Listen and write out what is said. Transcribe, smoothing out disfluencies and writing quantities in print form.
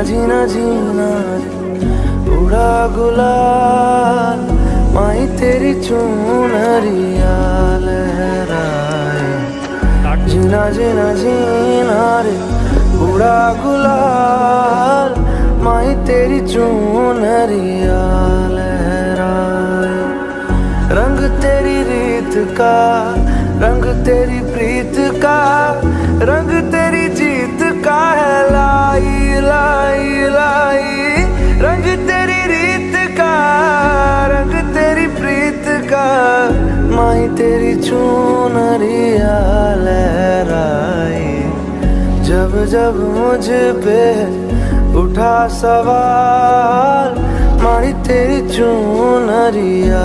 जीना जीना उड़ा गुलाल माही तेरी चुनरिया लहराए। जीना जीना जीना रे उड़ा गुलाल माही तेरी चुनरिया लहराए। रंग तेरी रीत का, रंग तेरी प्रीत का, रंग तेरी जीत का है लाई लाई लाई। रंग तेरी रीत का, रंग तेरी प्रीत का, माही तेरी चुनरिया लहराई। जब जब मुझ पे उठा सवाल माही तेरी चुनरिया